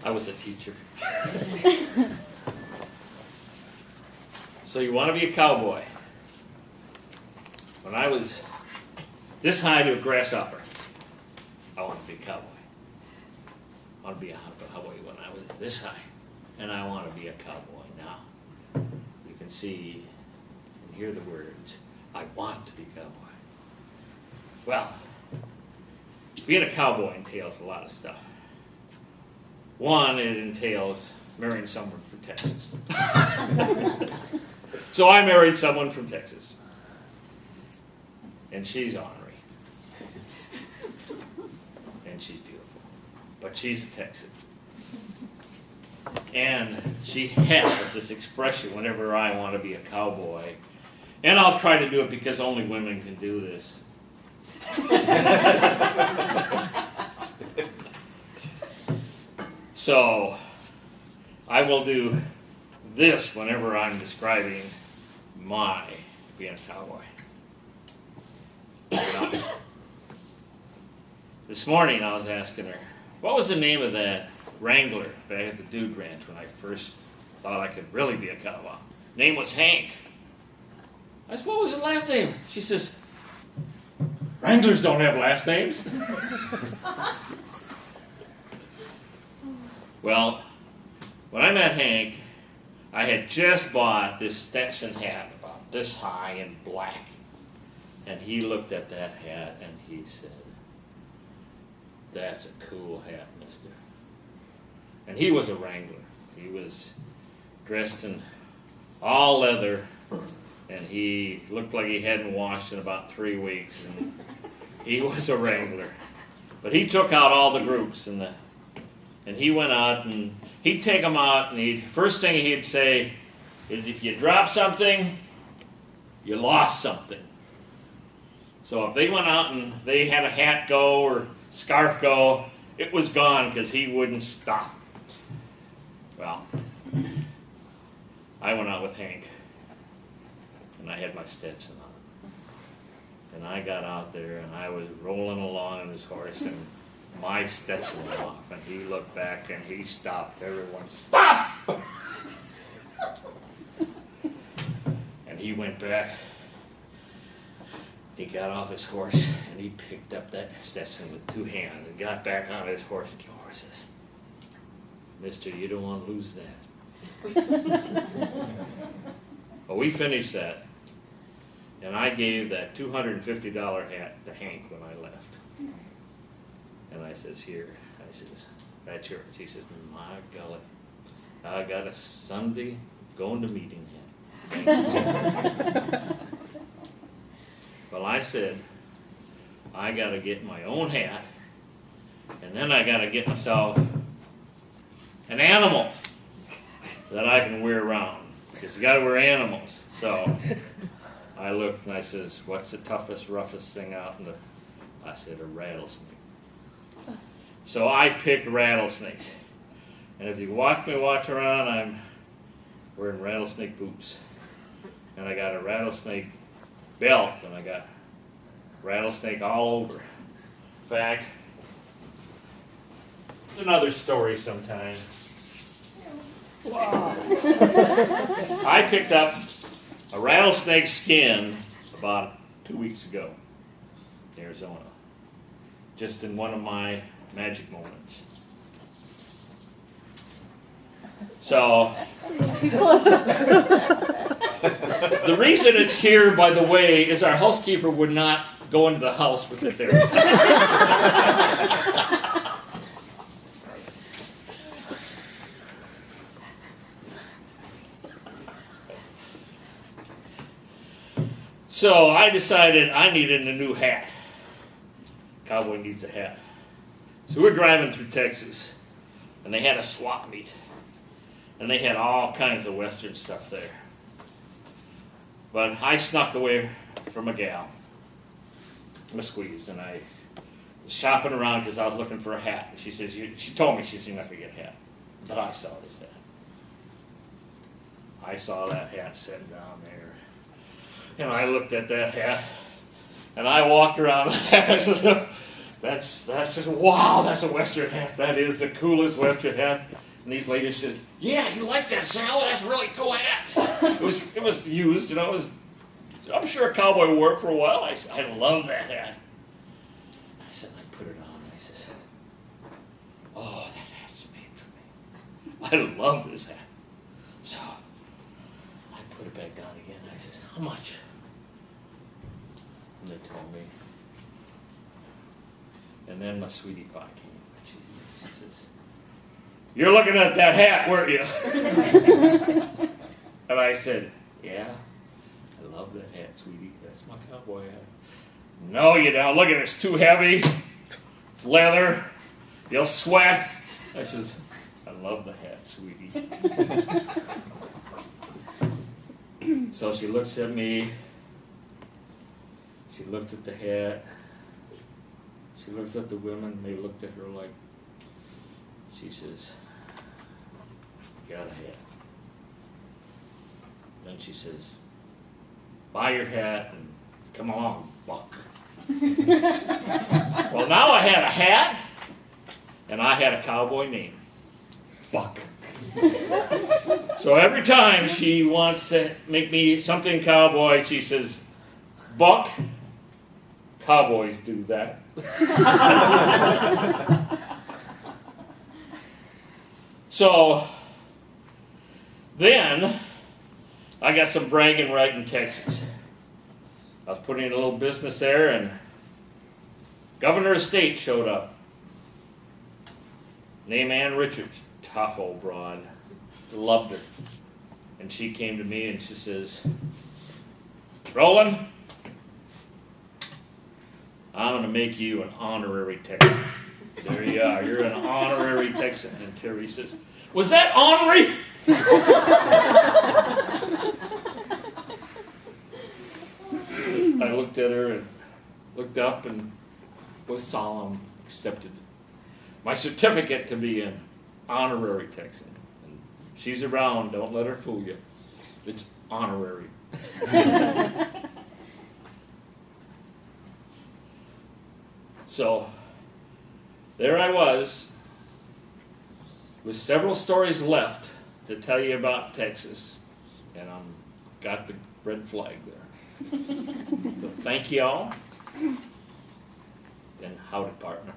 I was a teacher. So you want to be a cowboy. When I was this high to a grasshopper, I wanted to be a cowboy. I want to be a cowboy when I was this high. And I want to be a cowboy now. You can see and hear the words, I want to be a cowboy. Well, being a cowboy entails a lot of stuff. One, it entails marrying someone from Texas. So I married someone from Texas. And she's ornery. And she's beautiful. But she's a Texan. And she has this expression whenever I want to be a cowboy. And I'll try to do it because only women can do this. So I will do this whenever I'm describing my being a cowboy. Now, this morning I was asking her, what was the name of that Wrangler back at the Dude Ranch when I first thought I could really be a cowboy? Name was Hank. I said, what was his last name? She says, Wranglers don't have last names. Well, when I met Hank, I had just bought this Stetson hat about this high and black. And he looked at that hat and he said, that's a cool hat, mister. And he was a Wrangler. He was dressed in all leather, and he looked like he hadn't washed in about 3 weeks. And he was a Wrangler. But he took out all the groups, and he went out, and he'd take them out, and first thing he'd say is, if you drop something, you lost something. So if they went out and they had a hat go or scarf go, it was gone because he wouldn't stop. Well, I went out with Hank, and I had my Stetson on. And I got out there, and I was rolling along on his horse, and my Stetson went off, and he looked back, and he stopped. Everyone, stop! And he went back. He got off his horse, and he picked up that Stetson with 2 hands and got back on his horse. And the horse says, mister, you don't want to lose that. Well, we finished that, and I gave that $250 hat to Hank when I left. And I says, here. I says, that's yours. He says, my golly, I got a Sunday going to meeting hat. Well, I said, I got to get my own hat, and then I got to get myself an animal that I can wear around, because you got to wear animals. So I looked and I says, what's the toughest, roughest thing out in the? I said, a rattlesnake. So I picked rattlesnakes, and if you watch me watch around, I'm wearing rattlesnake boots, and I got a rattlesnake belt, and I got rattlesnake all over. In fact, it's another story sometime. Wow. I picked up a rattlesnake skin about 2 weeks ago in Arizona, just in one of my magic moments. So, the reason it's here, by the way, is our housekeeper would not go into the house with it there. So I decided I needed a new hat. Cowboy needs a hat. So we're driving through Texas, and they had a swap meet. And they had all kinds of Western stuff there. But I snuck away from a gal, a squeeze, and I was shopping around because I was looking for a hat. She says, she told me she's not going to get a hat. But I saw this hat. I saw that hat sitting down there. And I looked at that hat, and I walked around the hat. I said, wow, that's a Western hat. That is the coolest Western hat. And these ladies said, yeah, you like that, Sal? That's a really cool hat. It was used, you know. I'm sure a cowboy wore it for a while. I said, I love that hat. I said, I put it on. And I said, oh, that hat's made for me. I love this hat. So I put it back down again. I said, how much? And they told me. And then my sweetie pie came. She says, you're looking at that hat, weren't you? And I said, yeah, I love that hat, sweetie. That's my cowboy hat. No, you don't. Look at it. It's too heavy. It's leather. You'll sweat. I says, I love the hat, sweetie. So she looks at me. She looks at the hat. She looks at the women. They looked at her like, she says, got a hat. Then she says, buy your hat and come along, Buck. Well, now I had a hat, and I had a cowboy name, Buck. So every time she wants to make me something cowboy, she says, Buck, cowboys do that. So then I got some bragging right in Texas. I was putting in a little business there, and Governor of State showed up. Named Ann Richards, tough old broad, loved her. And she came to me and she says, Roland, I'm going to make you an honorary Texan. There you are, you're an honorary Texan. And Terry says, was that honorary? I looked at her and looked up and was solemn, accepted my certificate to be an honorary Texan. And she's around, don't let her fool you. It's honorary. So, there I was, with several stories left to tell you about Texas, and got the red flag there. So thank you all, and howdy, partner.